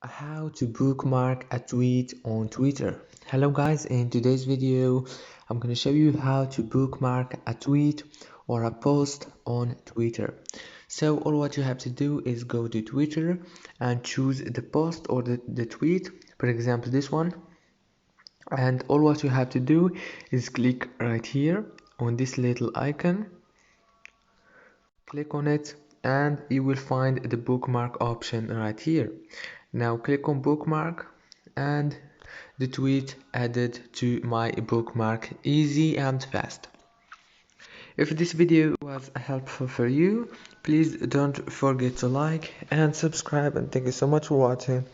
How to bookmark a tweet on Twitter. Hello guys, in today's video I'm going to show you how to bookmark a tweet or a post on Twitter. So all what you have to do is go to Twitter and choose the post or the tweet, for example this one, and all what you have to do is click right here on this little icon, click on it, and you will find the bookmark option right here. Now click on bookmark and the tweet added to my bookmark, easy and fast. If this video was helpful for you, please don't forget to like and subscribe, and thank you so much for watching.